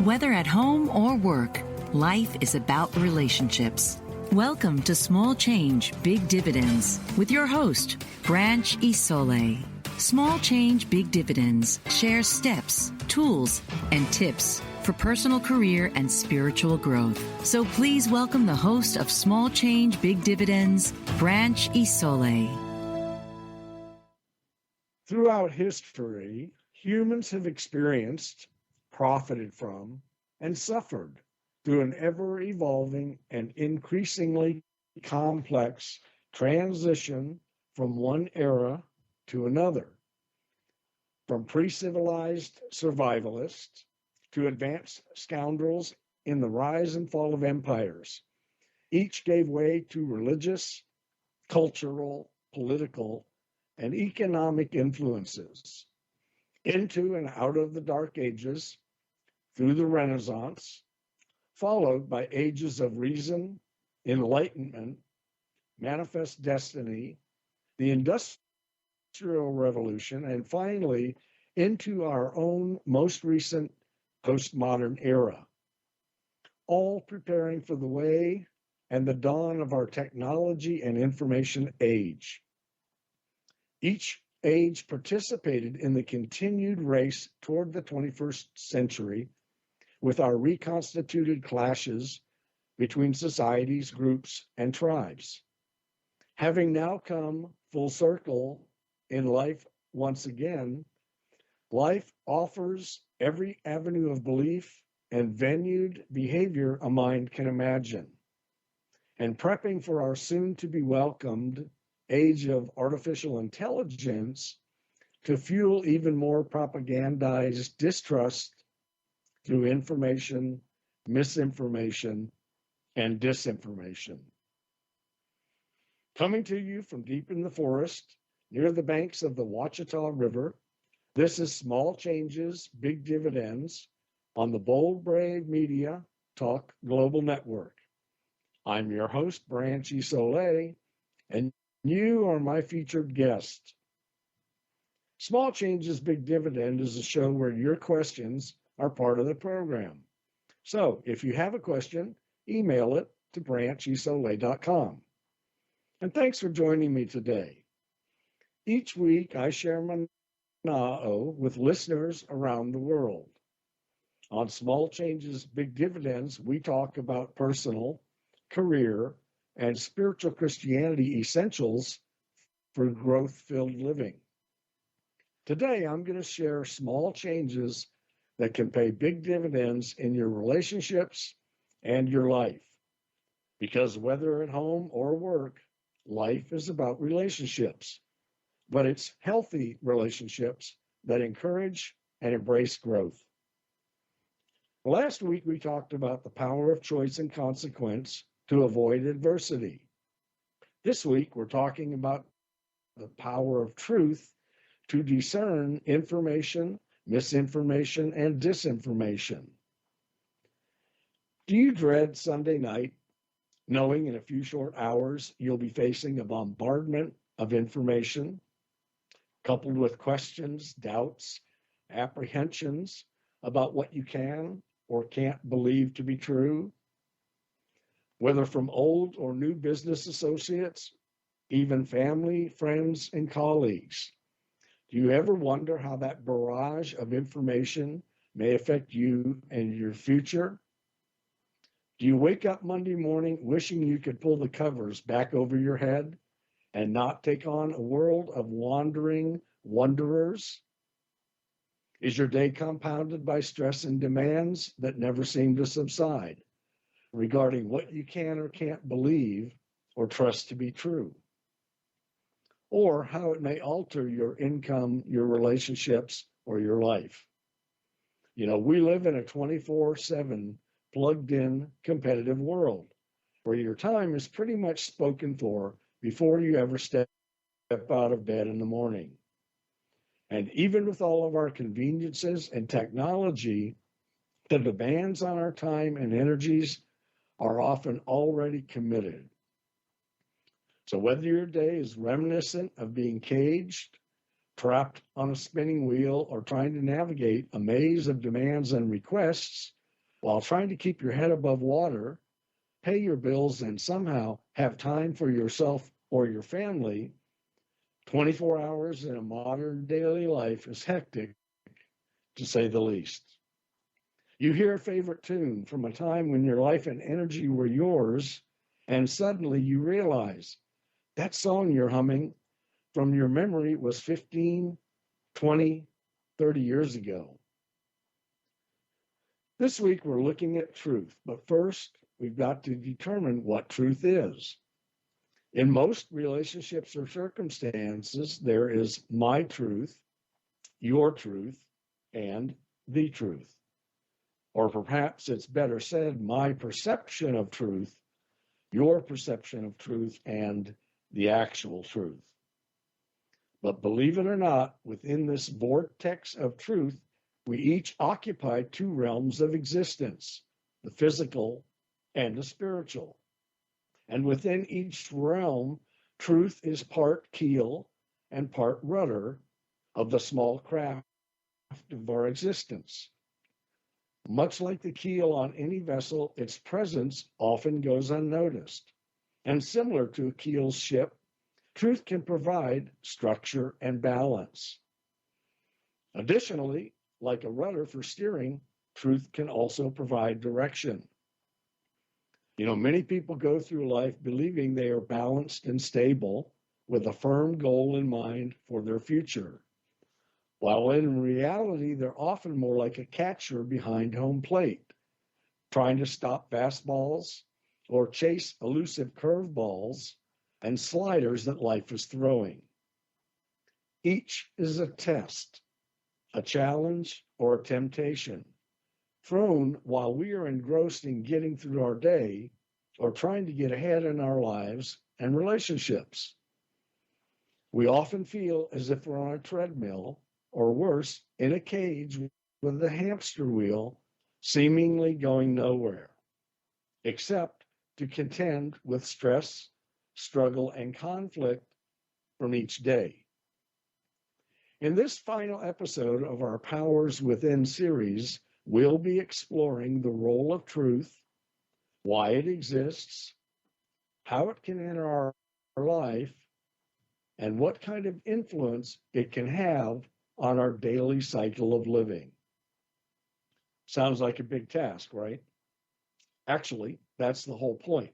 Whether at home or work, life is about relationships. Welcome to Small Change, Big Dividends with your host, Branch Isole. Small Change, Big Dividends shares steps, tools, and tips for personal career and spiritual growth. So please welcome the host of Small Change, Big Dividends, Branch Isole. Throughout history, humans have experienced, profited from, and suffered through an ever-evolving and increasingly complex transition from one era to another. From pre-civilized survivalists to advanced scoundrels in the rise and fall of empires, each gave way to religious, cultural, political, and economic influences. Into and out of the Dark Ages, through the Renaissance, followed by ages of reason, enlightenment, manifest destiny, the Industrial Revolution, and finally into our own most recent postmodern era, all preparing for the way and the dawn of our technology and information age. Each age participated in the continued race toward the 21st century with our reconstituted clashes between societies, groups, and tribes. Having now come full circle in life once again, life offers every avenue of belief and venued behavior a mind can imagine. And prepping for our soon-to-be welcomed age of artificial intelligence to fuel even more propagandized distrust through information, misinformation, and disinformation. Coming to you from deep in the forest, near the banks of the Ouachita River, this is Small Changes, Big Dividends on the Bold Brave Media Talk Global Network. I'm your host, Branch Isole, and you are my featured guest. Small Changes, Big Dividend is a show where your questions are part of the program. So if you have a question, email it to branchisole.com. And thanks for joining me today. Each week, I share my na'o with listeners around the world. On Small Changes, Big Dividends, we talk about personal, career, and spiritual Christianity essentials for growth-filled living. Today, I'm going to share small changes that can pay big dividends in your relationships and your life. Because whether at home or work, life is about relationships, but it's healthy relationships that encourage and embrace growth. Last week, we talked about the power of choice and consequence to avoid adversity. This week, we're talking about the power of truth to discern information, misinformation, and disinformation. Do you dread Sunday night, knowing in a few short hours you'll be facing a bombardment of information, coupled with questions, doubts, apprehensions about what you can or can't believe to be true? Whether from old or new business associates, even family, friends, and colleagues. Do you ever wonder how that barrage of information may affect you and your future? Do you wake up Monday morning wishing you could pull the covers back over your head and not take on a world of wandering wanderers? Is your day compounded by stress and demands that never seem to subside regarding what you can or can't believe or trust to be true? Or how it may alter your income, your relationships, or your life. You know, we live in a 24/7 plugged-in competitive world where your time is pretty much spoken for before you ever step out of bed in the morning. And even with all of our conveniences and technology, the demands on our time and energies are often already committed. So whether your day is reminiscent of being caged, trapped on a spinning wheel, or trying to navigate a maze of demands and requests, while trying to keep your head above water, pay your bills, and somehow have time for yourself or your family, 24 hours in a modern daily life is hectic, to say the least. You hear a favorite tune from a time when your life and energy were yours, and suddenly you realize that song you're humming from your memory was 15, 20, 30 years ago. This week we're looking at truth, but first we've got to determine what truth is. In most relationships or circumstances, there is my truth, your truth, and the truth. Or perhaps it's better said, my perception of truth, your perception of truth, and the actual truth. But believe it or not, within this vortex of truth, we each occupy two realms of existence, the physical and the spiritual. And within each realm, truth is part keel and part rudder of the small craft of our existence. Much like the keel on any vessel, its presence often goes unnoticed. And similar to a keel's ship, truth can provide structure and balance. Additionally, like a rudder for steering, truth can also provide direction. Many people go through life believing they are balanced and stable with a firm goal in mind for their future, while in reality, they're often more like a catcher behind home plate, trying to stop fastballs or chase elusive curveballs and sliders that life is throwing. Each is a test, a challenge, or a temptation, thrown while we are engrossed in getting through our day or trying to get ahead in our lives and relationships. We often feel as if we're on a treadmill, or worse, in a cage with a hamster wheel, seemingly going nowhere, except to contend with stress, struggle, and conflict from each day. In this final episode of our Powers Within series, we'll be exploring the role of truth, why it exists, how it can enter our life, and what kind of influence it can have on our daily cycle of living. Sounds like a big task, right? Actually, that's the whole point.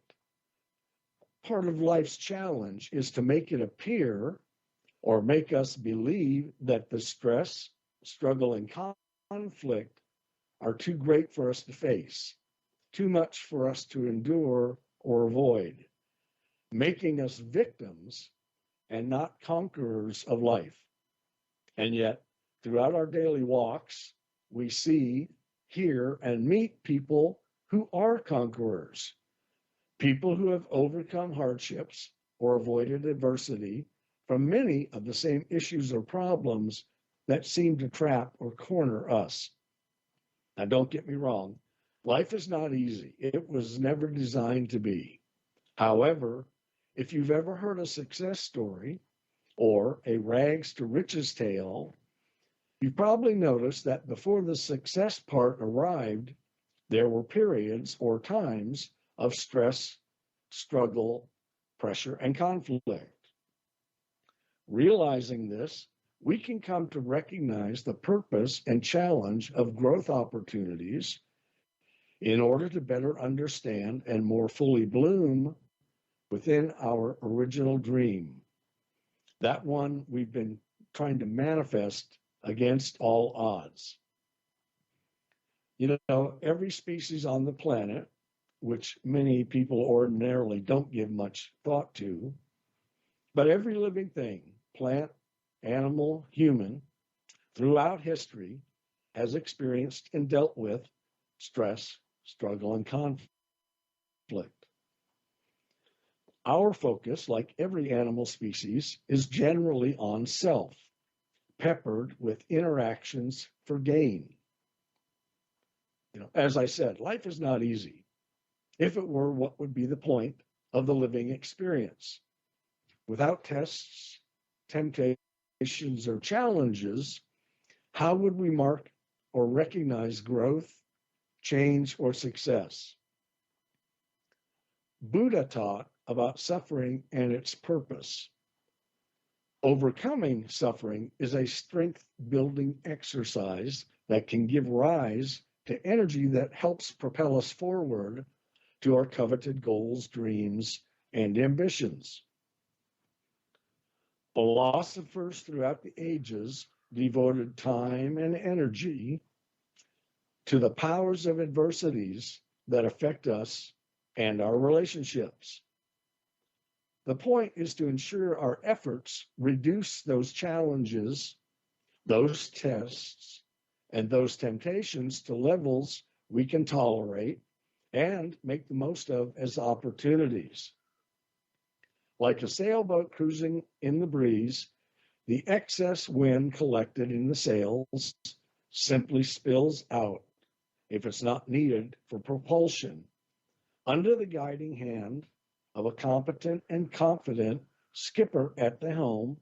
Part of life's challenge is to make it appear or make us believe that the stress, struggle, and conflict are too great for us to face, too much for us to endure or avoid, making us victims and not conquerors of life. And yet, throughout our daily walks, we see, hear, and meet people who are conquerors, people who have overcome hardships or avoided adversity from many of the same issues or problems that seem to trap or corner us. Now, don't get me wrong, life is not easy. It was never designed to be. However, if you've ever heard a success story or a rags to riches tale, you've probably noticed that before the success part arrived, there were periods or times of stress, struggle, pressure, and conflict. Realizing this, we can come to recognize the purpose and challenge of growth opportunities in order to better understand and more fully bloom within our original dream, that one we've been trying to manifest against all odds. Every species on the planet, which many people ordinarily don't give much thought to, but every living thing, plant, animal, human, throughout history has experienced and dealt with stress, struggle, and conflict. Our focus, like every animal species, is generally on self, peppered with interactions for gain. As I said, life is not easy. If it were, what would be the point of the living experience? Without tests, temptations, or challenges, how would we mark or recognize growth, change, or success. Buddha taught about suffering and its purpose. Overcoming suffering is a strength building exercise that can give rise to energy that helps propel us forward to our coveted goals, dreams, and ambitions. Philosophers throughout the ages devoted time and energy to the powers of adversities that affect us and our relationships. The point is to ensure our efforts reduce those challenges, those tests, and those temptations to levels we can tolerate and make the most of as opportunities. Like a sailboat cruising in the breeze, the excess wind collected in the sails simply spills out if it's not needed for propulsion, under the guiding hand of a competent and confident skipper at the helm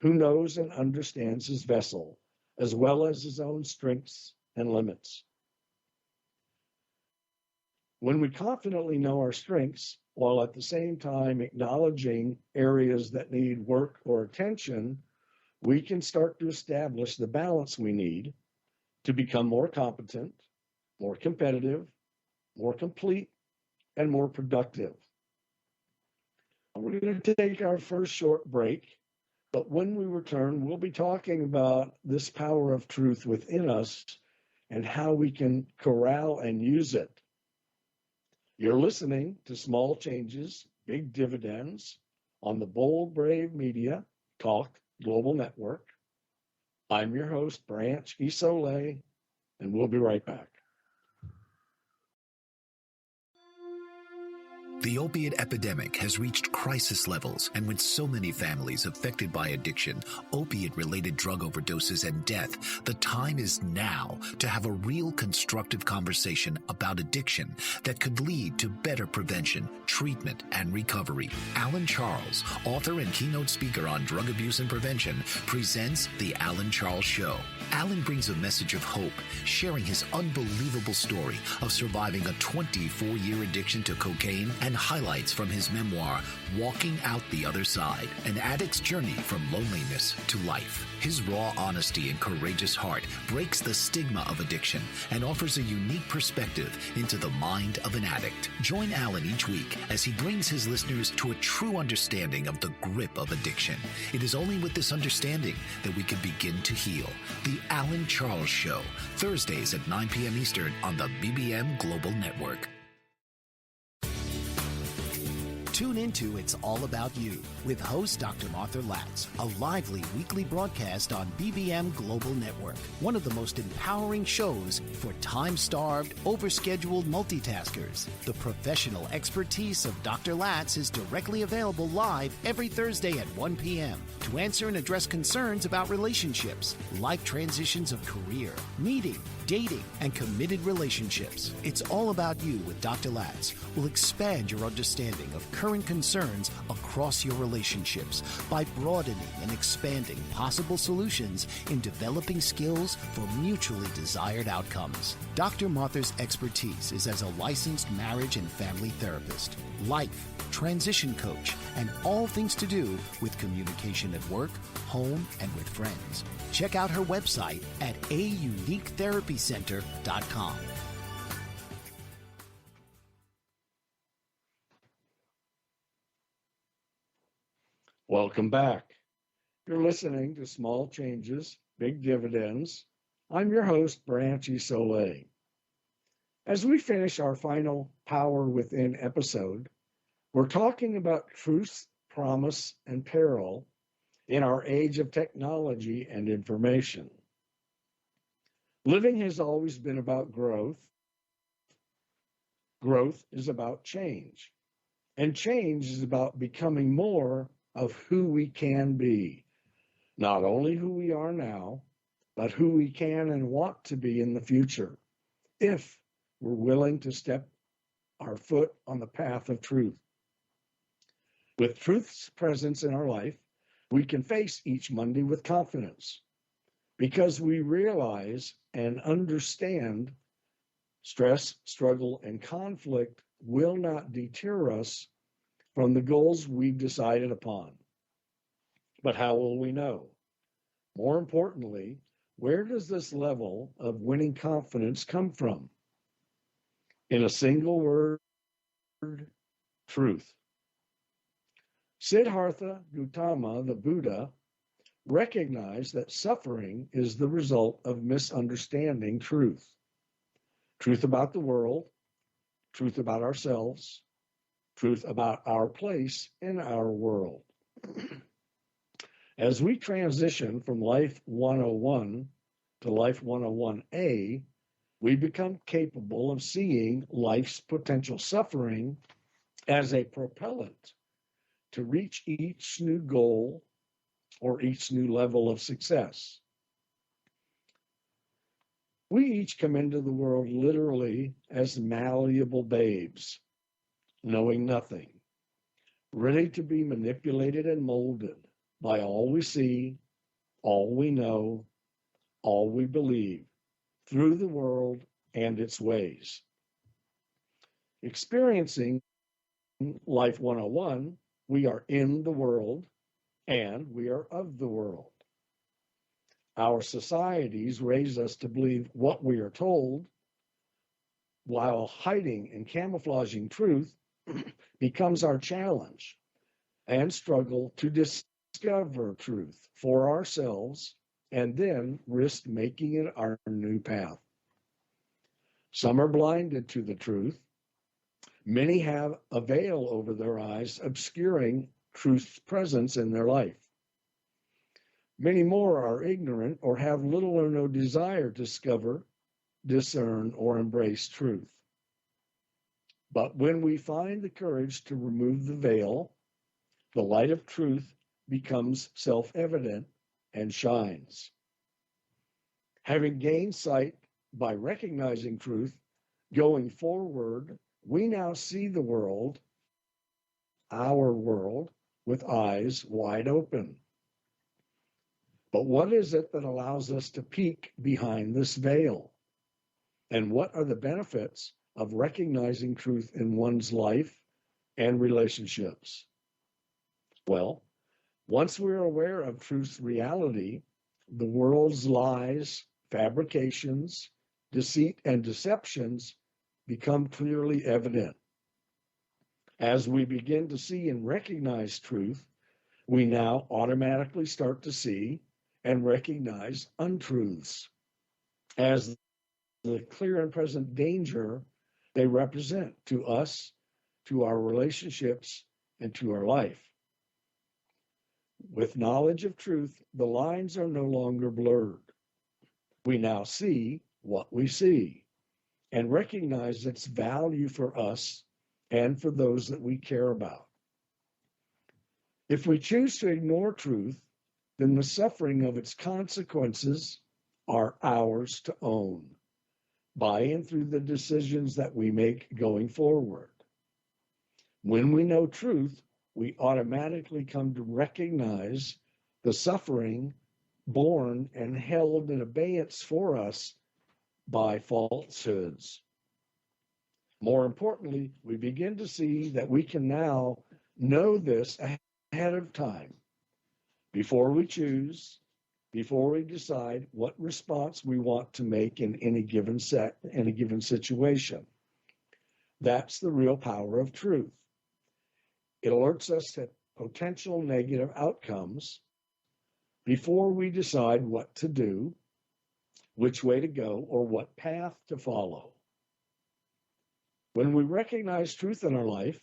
who knows and understands his vessel, as well as his own strengths and limits. When we confidently know our strengths, while at the same time acknowledging areas that need work or attention, we can start to establish the balance we need to become more competent, more competitive, more complete, and more productive. We're going to take our first short break, but when we return, we'll be talking about this power of truth within us and how we can corral and use it. You're listening to Small Changes, Big Dividends on the Bold Brave Media Talk Global Network. I'm your host, Branch Isole, and we'll be right back. The opiate epidemic has reached crisis levels, and with so many families affected by addiction, opiate-related drug overdoses, and death, the time is now to have a real constructive conversation about addiction that could lead to better prevention, treatment, and recovery. Alan Charles, author and keynote speaker on drug abuse and prevention, presents The Alan Charles Show. Alan brings a message of hope, sharing his unbelievable story of surviving a 24-year addiction to cocaine and highlights from his memoir, Walking Out the Other Side, an addict's journey from loneliness to life. His raw honesty and courageous heart breaks the stigma of addiction and offers a unique perspective into the mind of an addict. Join Alan each week as he brings his listeners to a true understanding of the grip of addiction. It is only with this understanding that we can begin to heal. The Alan Charles Show, Thursdays at 9 p.m. Eastern on the BBM Global Network. Tune into It's All About You with host Dr. Martha Latz, a lively weekly broadcast on BBM Global Network, one of the most empowering shows for time-starved, overscheduled multitaskers. The professional expertise of Dr. Latz is directly available live every Thursday at 1 p.m. to answer and address concerns about relationships, life transitions of career, meeting, dating, and committed relationships. It's All About You with Dr. Latz will expand your understanding of current concerns across your relationships by broadening and expanding possible solutions in developing skills for mutually desired outcomes. Dr. Martha's expertise is as a licensed marriage and family therapist, life, transition coach, and all things to do with communication at work, home, and with friends. Check out her website at auniquetherapycenter.com. Welcome back. You're listening to Small Changes, Big Dividends. I'm your host, Branch Isole. As we finish our final Power Within episode, we're talking about truth, promise, and peril in our age of technology and information. Living has always been about growth. Growth is about change. And change is about becoming more of who we can be. Not only who we are now, but who we can and want to be in the future, if we're willing to step our foot on the path of truth. With truth's presence in our life, we can face each Monday with confidence because we realize and understand Stress, struggle, and conflict will not deter us from the goals we've decided upon. But how will we know? More importantly, where does this level of winning confidence come from? In a single word, truth. Siddhartha Gautama, the Buddha, recognized that suffering is the result of misunderstanding truth. Truth about the world, truth about ourselves, truth about our place in our world. As we transition from Life 101 to Life 101A, we become capable of seeing life's potential suffering as a propellant to reach each new goal or each new level of success. We each come into the world literally as malleable babes, knowing nothing, ready to be manipulated and molded by all we see, all we know, all we believe, through the world and its ways. Experiencing Life 101, we are in the world and we are of the world. Our societies raise us to believe what we are told, while hiding and camouflaging truth becomes our challenge and struggle to discover truth for ourselves and then risk making it our new path. Some are blinded to the truth. Many have a veil over their eyes, obscuring truth's presence in their life. Many more are ignorant or have little or no desire to discover, discern, or embrace truth. But when we find the courage to remove the veil, the light of truth becomes self-evident and shines. Having gained sight by recognizing truth, going forward, we now see the world, our world, with eyes wide open. But what is it that allows us to peek behind this veil? And what are the benefits of recognizing truth in one's life and relationships? Well, once we're aware of truth's reality, the world's lies, fabrications, deceit, and deceptions become clearly evident. As we begin to see and recognize truth, we now automatically start to see and recognize untruths as the clear and present danger they represent to us, to our relationships, and to our life. With knowledge of truth, the lines are no longer blurred. We now see what we see and recognize its value for us and for those that we care about. If we choose to ignore truth, then the suffering of its consequences are ours to own by and through the decisions that we make going forward. When we know truth, we automatically come to recognize the suffering borne and held in abeyance for us by falsehoods. More importantly, we begin to see that we can now know this ahead of time, before we choose, before we decide what response we want to make in any given situation. That's the real power of truth. It alerts us to potential negative outcomes before we decide what to do, which way to go, or what path to follow. When we recognize truth in our life,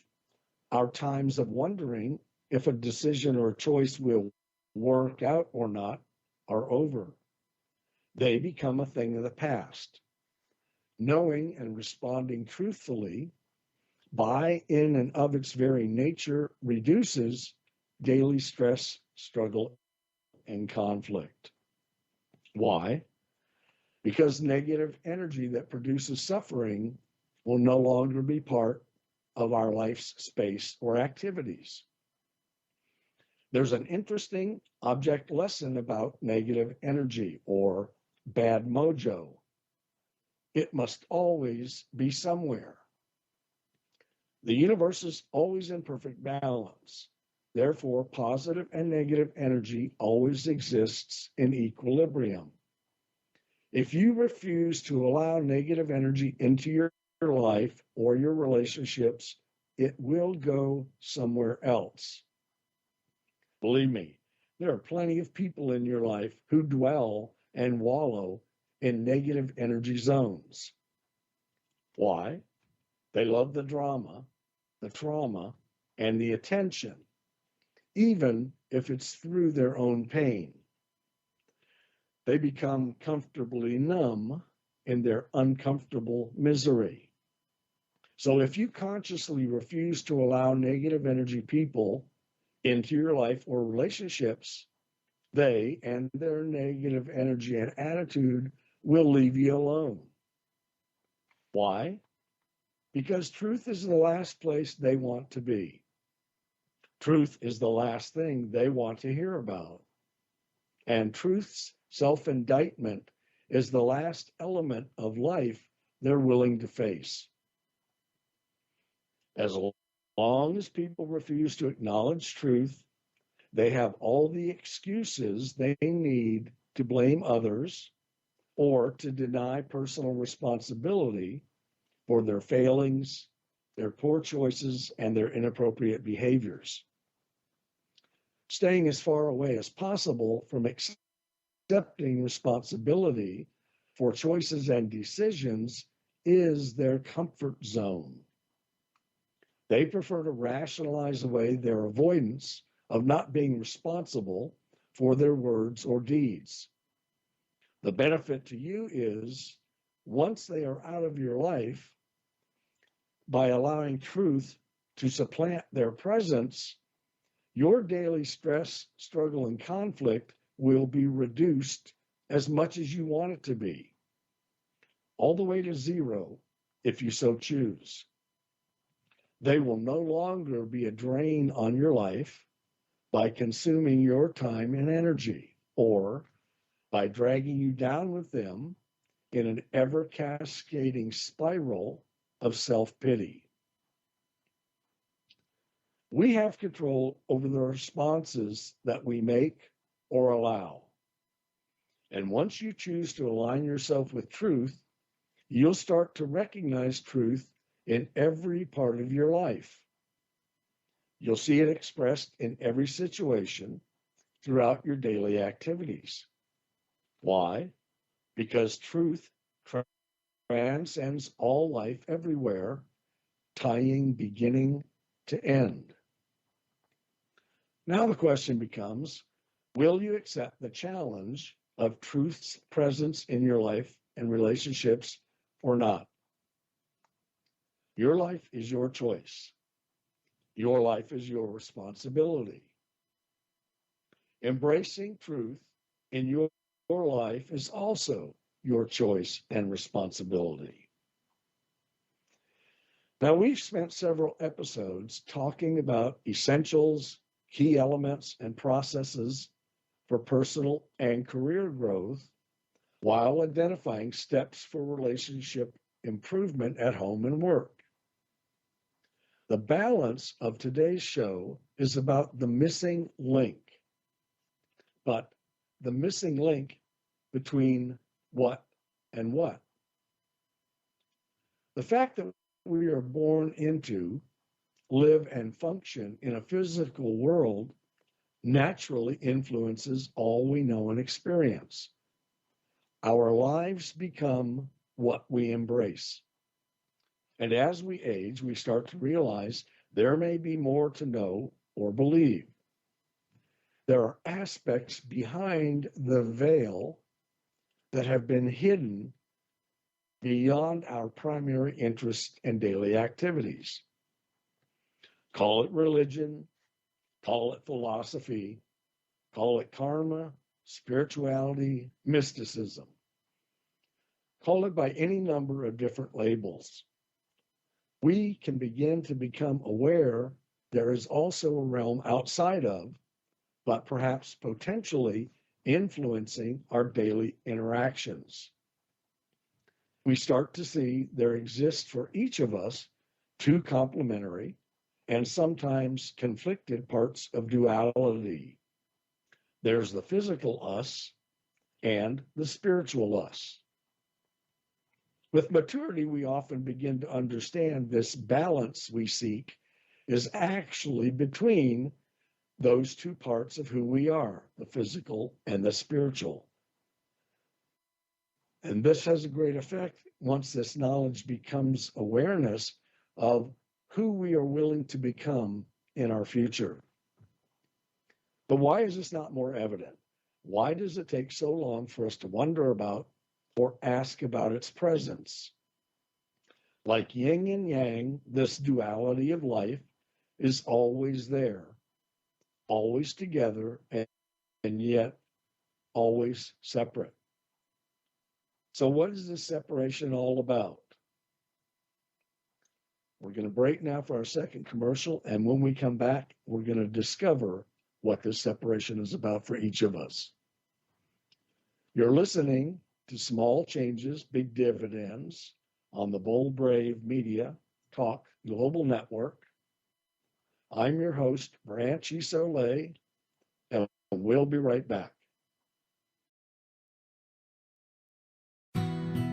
our times of wondering if a decision or a choice will work out or not are over. They become a thing of the past. Knowing and responding truthfully by, in, and of its very nature reduces daily stress, struggle, and conflict. Why? Because negative energy that produces suffering will no longer be part of our life's space or activities. There's an interesting object lesson about negative energy or bad mojo It must always be somewhere. The universe is always in perfect balance. Therefore, positive and negative energy always exists in equilibrium. If you refuse to allow negative energy into your life or your relationships, it will go somewhere else. Believe me, there are plenty of people in your life who dwell and wallow in negative energy zones. Why? They love the drama, the trauma, and the attention, even if it's through their own pain. They become comfortably numb in their uncomfortable misery. So if you consciously refuse to allow negative energy people into your life or relationships, they and their negative energy and attitude will leave you alone. Why? Because truth is the last place they want to be. Truth is the last thing they want to hear about. And truth's self-indictment is the last element of life they're willing to face. As long as people refuse to acknowledge truth, they have all the excuses they need to blame others or to deny personal responsibility for their failings, their poor choices, and their inappropriate behaviors. Staying as far away as possible from accepting responsibility for choices and decisions is their comfort zone. They prefer to rationalize away their avoidance of not being responsible for their words or deeds. The benefit to you is once they are out of your life, by allowing truth to supplant their presence, your daily stress, struggle, and conflict will be reduced as much as you want it to be, all the way to zero if you so choose. They will no longer be a drain on your life by consuming your time and energy, or by dragging you down with them in an ever cascading spiral of self-pity. We have control over the responses that we make or allow. And once you choose to align yourself with truth, you'll start to recognize truth in every part of your life. You'll see it expressed in every situation throughout your daily activities. Why? Because truth transcends all life everywhere, tying beginning to end. Now the question becomes, will you accept the challenge of truth's presence in your life and relationships or not? Your life is your choice. Your life is your responsibility. Embracing truth in your life is also your choice and responsibility. Now, we've spent several episodes talking about essentials, key elements, and processes for personal and career growth while identifying steps for relationship improvement at home and work. The balance of today's show is about the missing link, but the missing link between what and what. The fact that we are born into, live, and function in a physical world naturally influences all we know and experience. Our lives become what we embrace. And as we age, we start to realize there may be more to know or believe. There are aspects behind the veil that have been hidden beyond our primary interests and daily activities. Call it religion, call it philosophy, call it karma, spirituality, mysticism. Call it by any number of different labels. We can begin to become aware there is also a realm outside of, but perhaps potentially influencing our daily interactions. we start to see there exists for each of us two complementary and sometimes conflicted parts of duality. There's the physical us and the spiritual us. With maturity, we often begin to understand this balance we seek is actually between those two parts of who we are, the physical and the spiritual. And this has a great effect once this knowledge becomes awareness of who we are willing to become in our future. But why is this not more evident? Why does it take so long for us to wonder about or ask about its presence? Like yin and yang, this duality of life is always there, always together, and yet always separate. So what is this separation all about? We're going to break now for our second commercial, and when we come back, we're going to discover what this separation is about for each of us. You're listening to Small Changes, Big Dividends on the Bold Brave Media Talk Global Network. I'm your host, Branch Isole, and we'll be right back.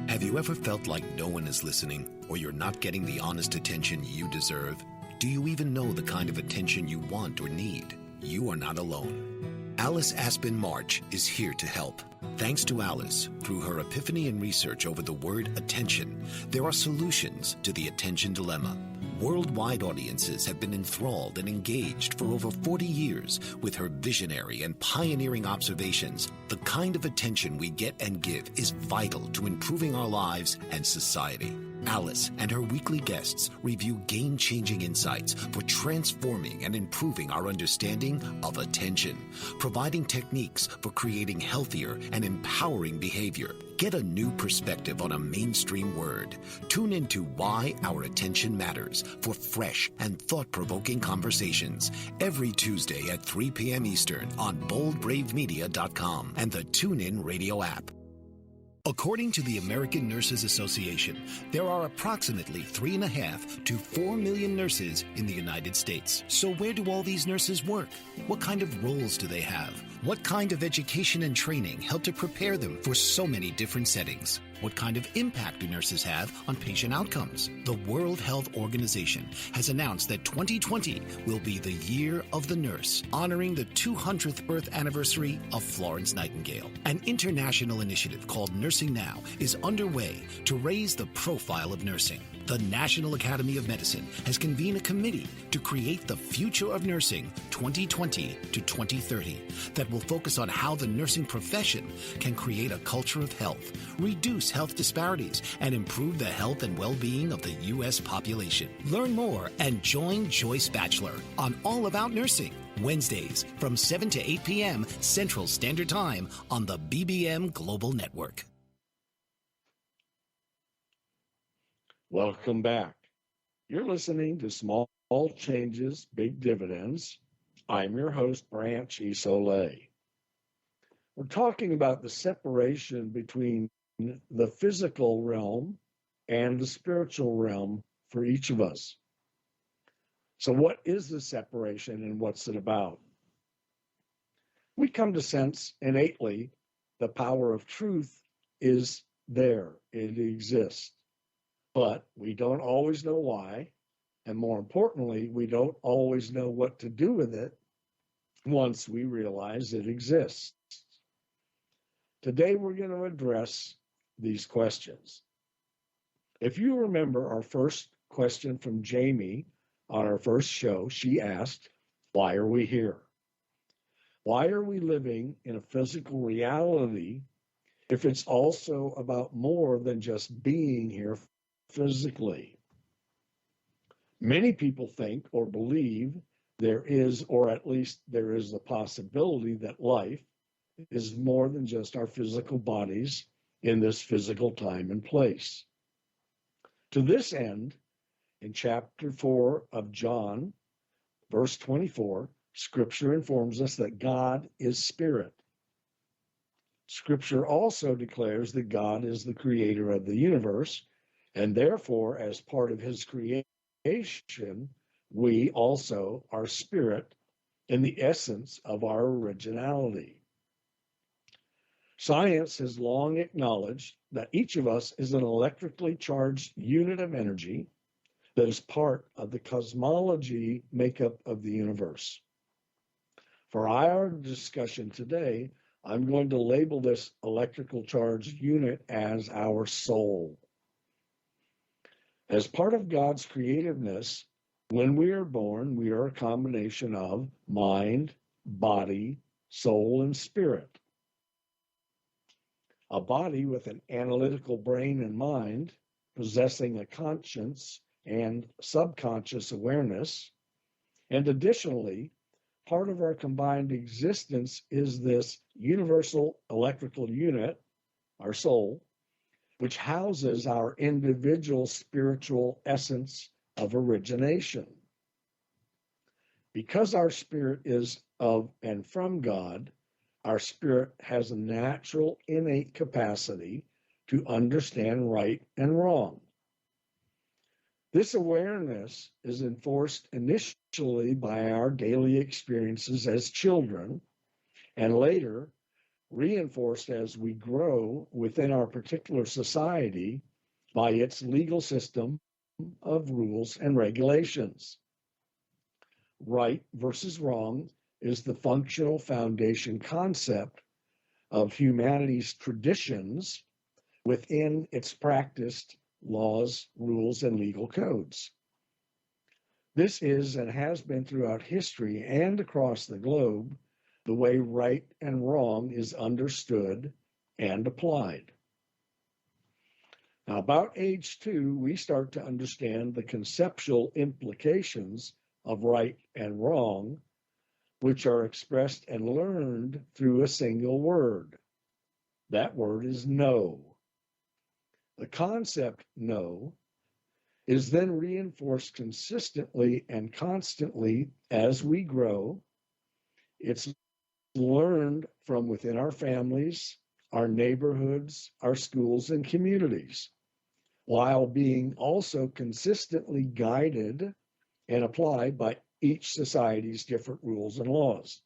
Have you ever felt like no one is listening, or you're not getting the honest attention you deserve? Do you even know the kind of attention you want or need? You are not alone. Alice Aspen March is here to help. Thanks to Alice, through her epiphany and research over the word attention, there are solutions to the attention dilemma. Worldwide audiences have been enthralled and engaged for over 40 years with her visionary and pioneering observations. The kind of attention we get and give is vital to improving our lives and society. Alice and her weekly guests review game-changing insights for transforming and improving our understanding of attention, providing techniques for creating healthier and empowering behavior. Get a new perspective on a mainstream word. Tune into Why Our Attention Matters for fresh and thought-provoking conversations every Tuesday at 3 p.m. Eastern on boldbravemedia.com and the TuneIn radio app. According to the American Nurses Association, there are approximately 3.5 to 4 million nurses in the United States. So where do all these nurses work? What kind of roles do they have? What kind of education and training help to prepare them for so many different settings? What kind of impact do nurses have on patient outcomes? The World Health Organization has announced that 2020 will be the Year of the Nurse, honoring the 200th birth anniversary of Florence Nightingale. An international initiative called Nursing Now is underway to raise the profile of nursing. The National Academy of Medicine has convened a committee to create the Future of Nursing 2020 to 2030 that will focus on how the nursing profession can create a culture of health, reduce health disparities, and improve the health and well-being of the U.S. population. Learn more and join Joyce Batchelor on All About Nursing, Wednesdays from 7 to 8 p.m. Central Standard Time on the BBM Global Network. Welcome back. You're listening to Small Changes, Big Dividends. I'm your host, Branch Isole. We're talking about the separation between the physical realm and the spiritual realm for each of us. So what is the separation and what's it about? We come to sense innately the power of truth is there. It exists. But we don't always know why. And more importantly, we don't always know what to do with it once we realize it exists. Today, we're going to address these questions. If you remember our first question from Jamie on our first show, she asked, why are we here? Why are we living in a physical reality if it's also about more than just being here physically? Many people think or believe there is, or at least there is the possibility that life is more than just our physical bodies in this physical time and place. To this end, in chapter 4 of John, verse 24, Scripture informs us that God is spirit. Scripture also declares that God is the creator of the universe, and therefore, as part of his creation, we also are spirit in the essence of our originality. Science has long acknowledged that each of us is an electrically charged unit of energy that is part of the cosmology makeup of the universe. For our discussion today, I'm going to label this electrical charged unit as our soul. As part of God's creativeness, when we are born, we are a combination of mind, body, soul, and spirit. A body with an analytical brain and mind, possessing a conscience and subconscious awareness. And additionally, part of our combined existence is this universal electrical unit, our soul, which houses our individual spiritual essence of origination. Because our spirit is of and from God, our spirit has a natural, innate capacity to understand right and wrong. This awareness is enforced initially by our daily experiences as children, and later reinforced as we grow within our particular society by its legal system of rules and regulations. Right versus wrong is the functional foundation concept of humanity's traditions within its practiced laws, rules, and legal codes. This is and has been throughout history and across the globe the way right and wrong is understood and applied. Now, about age 2, we start to understand the conceptual implications of right and wrong, which are expressed and learned through a single word. That word is no. The concept no is then reinforced consistently and constantly as we grow. It's learned from within our families, our neighborhoods, our schools, and communities, while being also consistently guided and applied by each society's different rules and laws.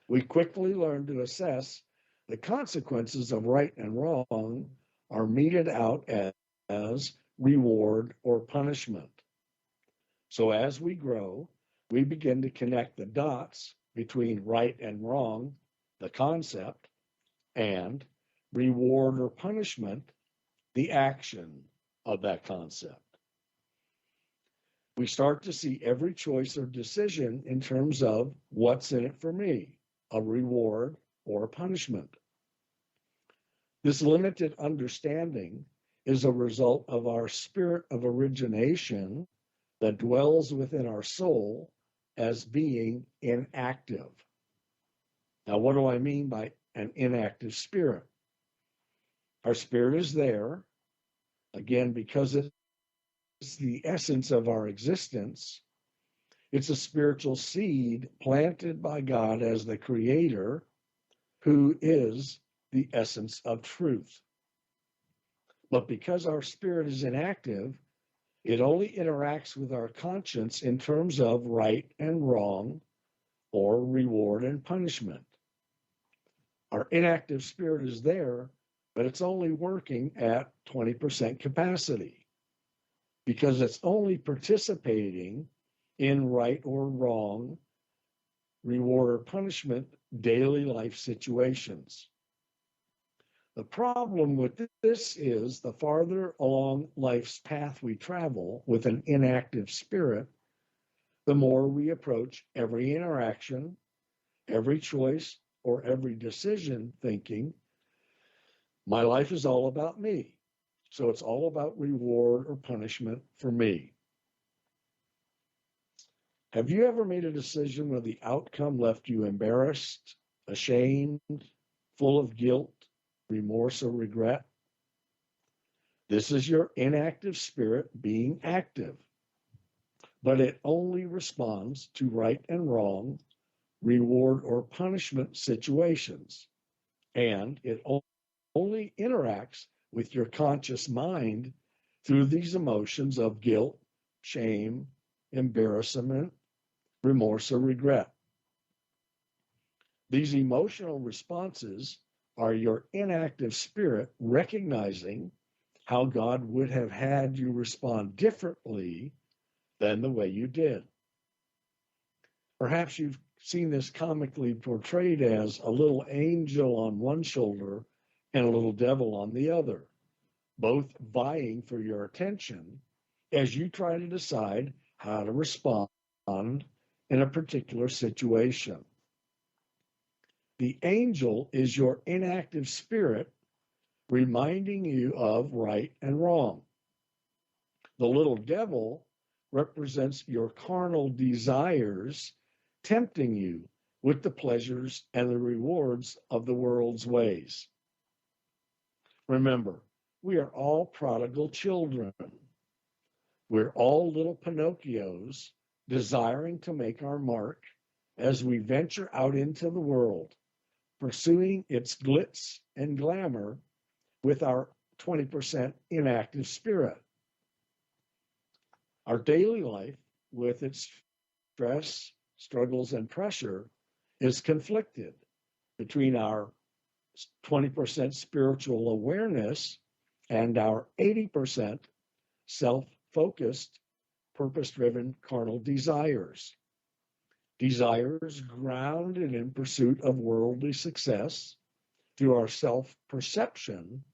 We quickly learn to assess the consequences of right and wrong are meted out as reward or punishment. So as we grow, we begin to connect the dots between right and wrong, the concept, and reward or punishment, the action of that concept. We start to see every choice or decision in terms of what's in it for me, a reward or a punishment. This limited understanding is a result of our spirit of origination that dwells within our soul as being inactive. Now, what do I mean by an inactive spirit? Our spirit is there, again, because it's the essence of our existence. It's a spiritual seed planted by God as the creator, who is the essence of truth. But because our spirit is inactive, it only interacts with our conscience in terms of right and wrong or reward and punishment. Our inactive spirit is there, but it's only working at 20% capacity because it's only participating in right or wrong, reward or punishment, daily life situations. The problem with this is the farther along life's path we travel with an inactive spirit, the more we approach every interaction, every choice, or every decision thinking, my life is all about me. So it's all about reward or punishment for me. Have you ever made a decision where the outcome left you embarrassed, ashamed, full of guilt, remorse, or regret? This is your inactive spirit being active, but it only responds to right and wrong, reward or punishment situations. and it only interacts with your conscious mind through these emotions of guilt, shame, embarrassment, remorse, or regret. These emotional responses are your inactive spirit recognizing how God would have had you respond differently than the way you did. Perhaps you've seen this comically portrayed as a little angel on one shoulder and a little devil on the other, both vying for your attention as you try to decide how to respond in a particular situation. The angel is your inactive spirit reminding you of right and wrong. The little devil represents your carnal desires, tempting you with the pleasures and the rewards of the world's ways. Remember, we are all prodigal children. We're all little Pinocchios desiring to make our mark as we venture out into the world, pursuing its glitz and glamour with our 20% inactive spirit. Our daily life, with its stress, struggles, and pressure, is conflicted between our 20% spiritual awareness and our 80% self focused, purpose driven carnal desires. Desires grounded in pursuit of worldly success through our self perception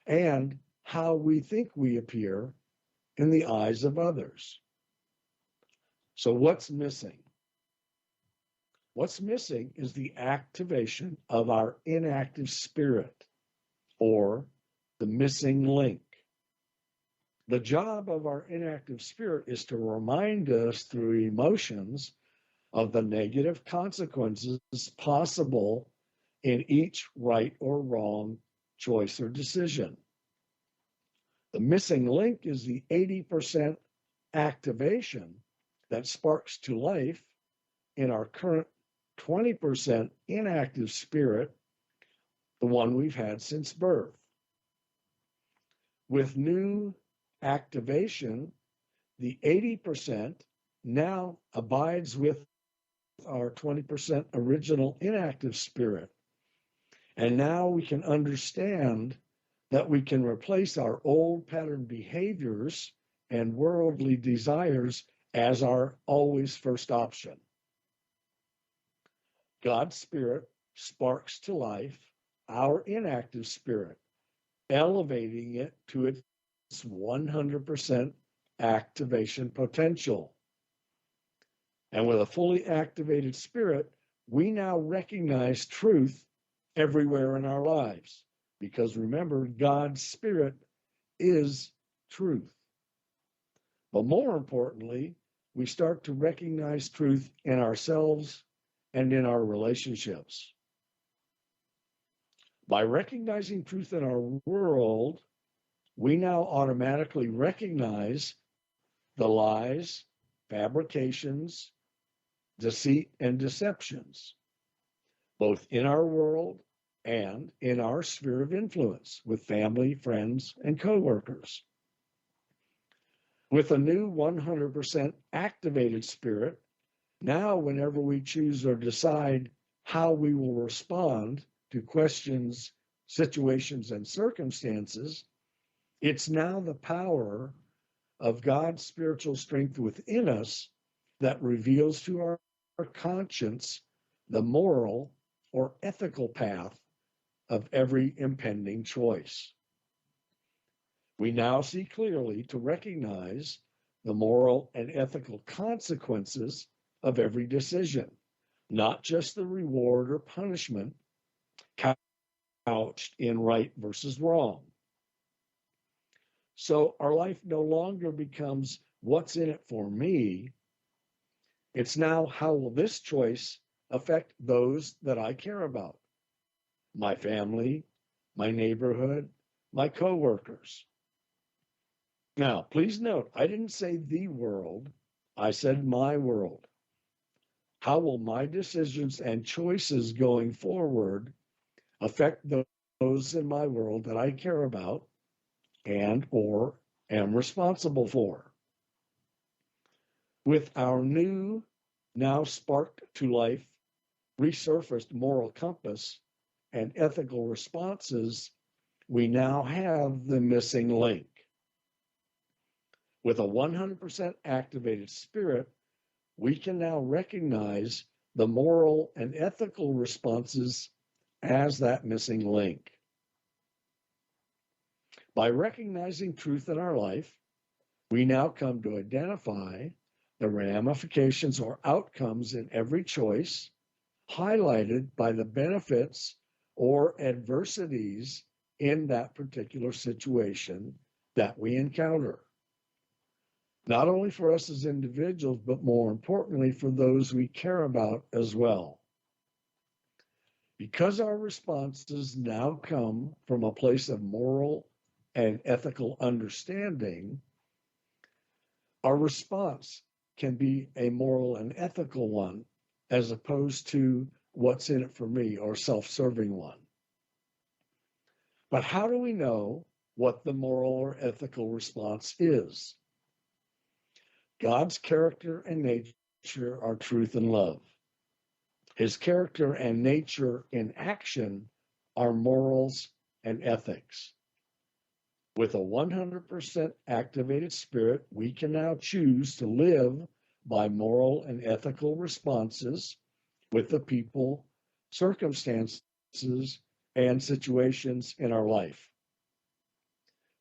and how we think we appear in the eyes of others. So, what's missing? What's missing is the activation of our inactive spirit, or the missing link. The job of our inactive spirit is to remind us through emotions of the negative consequences possible in each right or wrong choice or decision. The missing link is the 80% activation that sparks to life in our current 20% inactive spirit, the one we've had since birth. With new activation, the 80% now abides with our 20% original inactive spirit. And now we can understand that we can replace our old pattern behaviors and worldly desires as our always first option. God's Spirit sparks to life our inactive spirit, elevating it to its 100% activation potential. And with a fully activated spirit, we now recognize truth everywhere in our lives. Because remember, God's Spirit is truth. But more importantly, we start to recognize truth in ourselves and in our relationships. By recognizing truth in our world, we now automatically recognize the lies, fabrications, deceit, and deceptions, both in our world and in our sphere of influence with family, friends, and coworkers. With a new 100% activated spirit, now whenever we choose or decide how we will respond to questions, situations, and circumstances, it's now the power of God's spiritual strength within us that reveals to our conscience the moral or ethical path of every impending choice. We now see clearly to recognize the moral and ethical consequences of every decision, not just the reward or punishment couched in right versus wrong. So our life no longer becomes what's in it for me. It's now, how will this choice affect those that I care about? My family, my neighborhood, my coworkers. Now, please note, I didn't say the world, I said my world. How will my decisions and choices going forward affect those in my world that I care about and or am responsible for. With our new, now sparked to life, resurfaced moral compass and ethical responses, we now have the missing link. With a 100% activated spirit, we can now recognize the moral and ethical responses as that missing link. By recognizing truth in our life, we now come to identify the ramifications or outcomes in every choice, highlighted by the benefits or adversities in that particular situation that we encounter. Not only for us as individuals, but more importantly for those we care about as well. Because our responses now come from a place of moral and ethical understanding, our response can be a moral and ethical one as opposed to what's in it for me or self-serving one. But how do we know what the moral or ethical response is? God's character and nature are truth and love. His character and nature in action are morals and ethics. With a 100% activated spirit, we can now choose to live by moral and ethical responses with the people, circumstances, and situations in our life.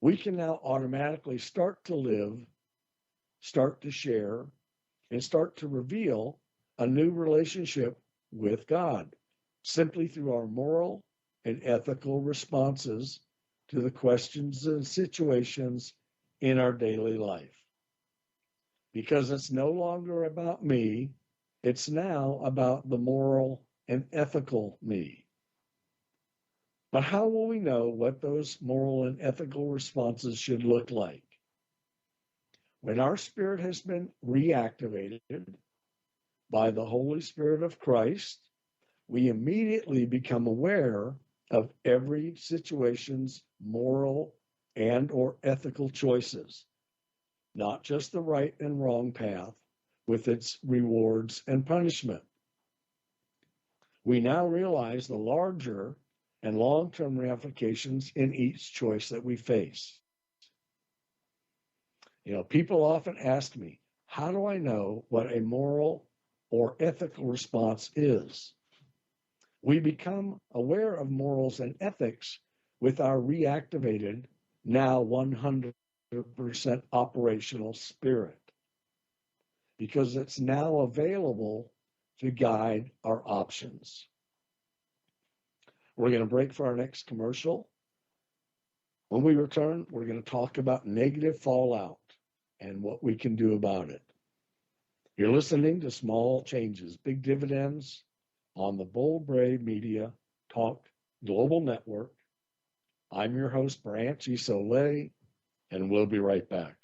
We can now automatically start to live, start to share, and start to reveal a new relationship with God simply through our moral and ethical responses to the questions and situations in our daily life. Because it's no longer about me, it's now about the moral and ethical me. But how will we know what those moral and ethical responses should look like? When our spirit has been reactivated by the Holy Spirit of Christ, we immediately become aware of every situation's moral and or ethical choices, not just the right and wrong path with its rewards and punishment. We now realize the larger and long-term ramifications in each choice that we face. People often ask me, how do I know what a moral or ethical response is? We become aware of morals and ethics with our reactivated, now 100% operational spirit, because it's now available to guide our options. We're going to break for our next commercial. When we return, we're going to talk about negative fallout and what we can do about it. You're listening to Small Changes, Big Dividends on the Bold Brave Media Talk Global Network. I'm your host, Branch Isole, and we'll be right back.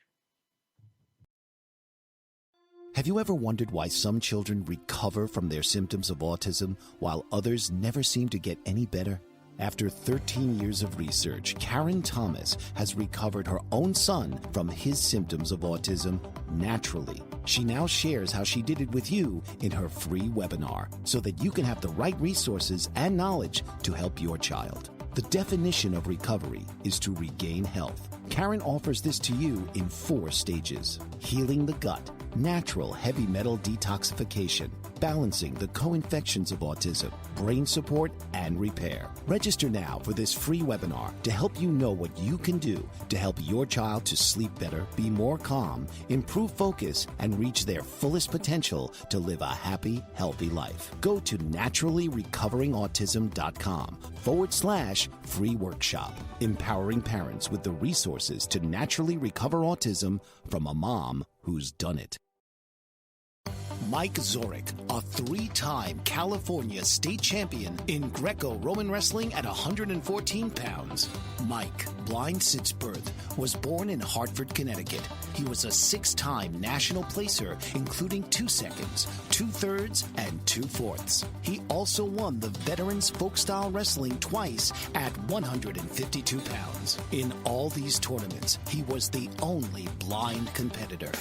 Have you ever wondered why some children recover from their symptoms of autism while others never seem to get any better? After 13 years of research, Karen Thomas has recovered her own son from his symptoms of autism naturally. She now shares how she did it with you in her free webinar so that you can have the right resources and knowledge to help your child. The definition of recovery is to regain health. Karen offers this to you in 4 stages: healing the gut, natural heavy metal detoxification, balancing the co-infections of autism, brain support, and repair. Register now for this free webinar to help you know what you can do to help your child to sleep better, be more calm, improve focus, and reach their fullest potential to live a happy, healthy life. Go to naturallyrecoveringautism.com/free workshop, empowering parents with the resources to naturally recover autism from a mom who's done it. Mike Zorich, a 3-time California state champion in Greco-Roman wrestling at 114 pounds. Mike, blind since birth, was born in Hartford, Connecticut. He was a 6-time national placer, including 2 seconds, 2 thirds, and 2 fourths. He also won the Veterans Folk-Style Wrestling twice at 152 pounds. In all these tournaments, he was the only blind competitor.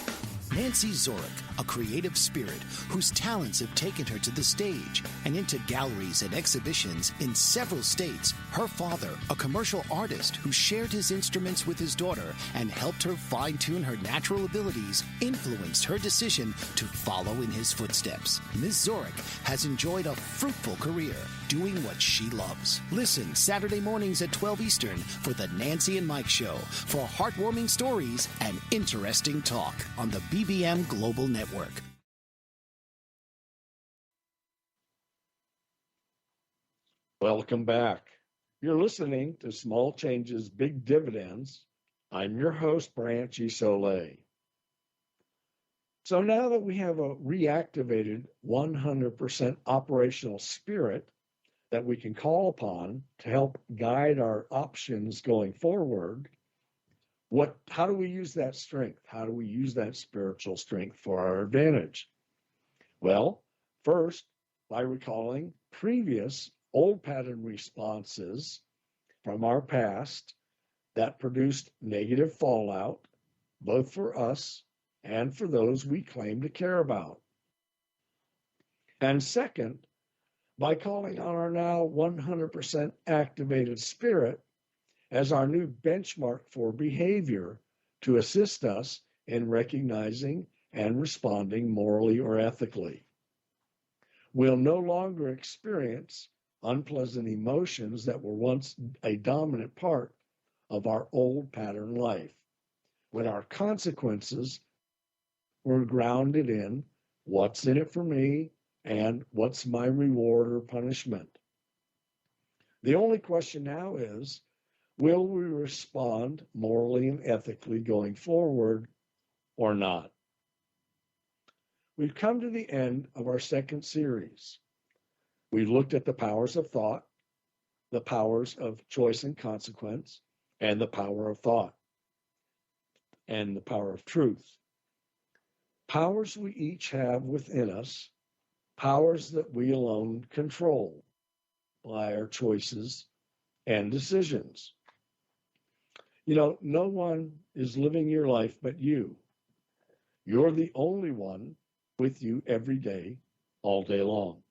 Nancy Zorich, a creative spirit whose talents have taken her to the stage and into galleries and exhibitions in several states. Her father, a commercial artist who shared his instruments with his daughter and helped her fine-tune her natural abilities, influenced her decision to follow in his footsteps. Ms. Zorich has enjoyed a fruitful career doing what she loves. Listen Saturday mornings at 12 Eastern for the Nancy and Mike Show for heartwarming stories and interesting talk on the BBM Global Network. Welcome back. You're listening to Small Changes, Big Dividends. I'm your host, Branch Isole. So now that we have a reactivated 100% operational spirit that we can call upon to help guide our options going forward, how do we use that strength? How do we use that spiritual strength for our advantage? Well, first, by recalling previous old pattern responses from our past that produced negative fallout, both for us and for those we claim to care about. And second, by calling on our now 100% activated spirit as our new benchmark for behavior to assist us in recognizing and responding morally or ethically. We'll no longer experience unpleasant emotions that were once a dominant part of our old pattern life, when our consequences were grounded in what's in it for me and what's my reward or punishment. The only question now is, will we respond morally and ethically going forward or not? We've come to the end of our second series. We've looked at the powers of thought, the powers of choice and consequence, and the power of thought, and the power of truth. Powers we each have within us, powers that we alone control by our choices and decisions. You know, no one is living your life but you. You're the only one with you every day, all day long.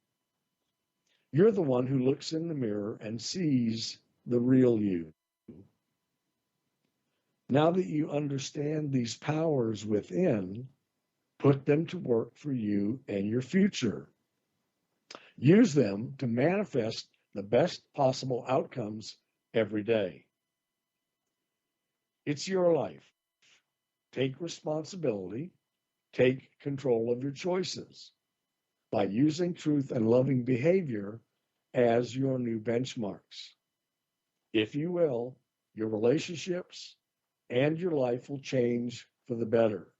You're the one who looks in the mirror and sees the real you. Now that you understand these powers within, put them to work for you and your future. Use them to manifest the best possible outcomes every day. It's your life. Take responsibility. Take control of your choices by using truth and loving behavior as your new benchmarks. If you will, your relationships and your life will change for the better.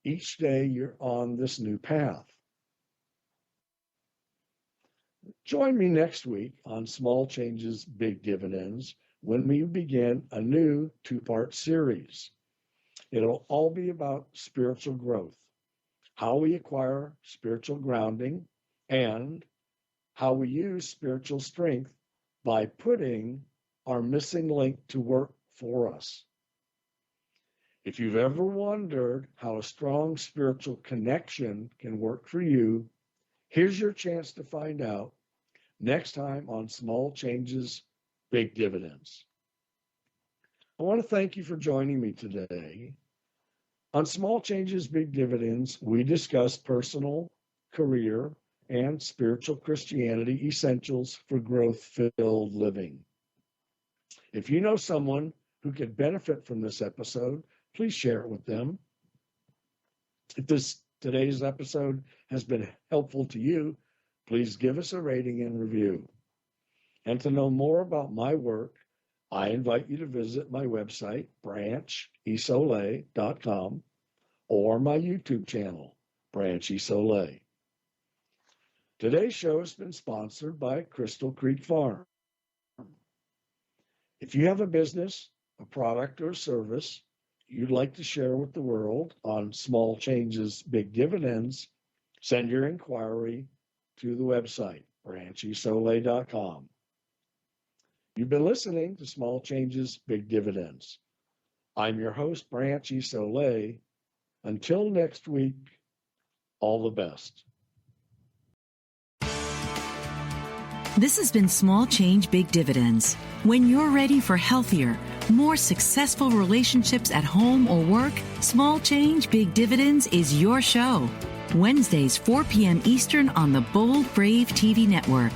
Each day you're on this new path. Join me next week on Small Changes, Big Dividends when we begin a new 2-part series. It'll all be about spiritual growth, how we acquire spiritual grounding, and how we use spiritual strength by putting our missing link to work for us. If you've ever wondered how a strong spiritual connection can work for you, here's your chance to find out next time on Small Changes, Big Dividends. I want to thank you for joining me today. On Small Changes, Big Dividends, we discuss personal, career, and spiritual Christianity essentials for growth-filled living. If you know someone who could benefit from this episode, please share it with them. If today's episode has been helpful to you, please give us a rating and review. And to know more about my work, I invite you to visit my website, branchisole.com, or my YouTube channel, Branch Isole. Today's show has been sponsored by Crystal Creek Farm. If you have a business, a product, or service you'd like to share with the world on Small Changes, Big Dividends, send your inquiry to the website, branchisole.com. You've been listening to Small Changes, Big Dividends. I'm your host, Branch Isole. Until next week, all the best. This has been Small Change, Big Dividends. When you're ready for healthier, more successful relationships at home or work, Small Change, Big Dividends is your show. Wednesdays, 4 p.m. Eastern on the Bold Brave TV network.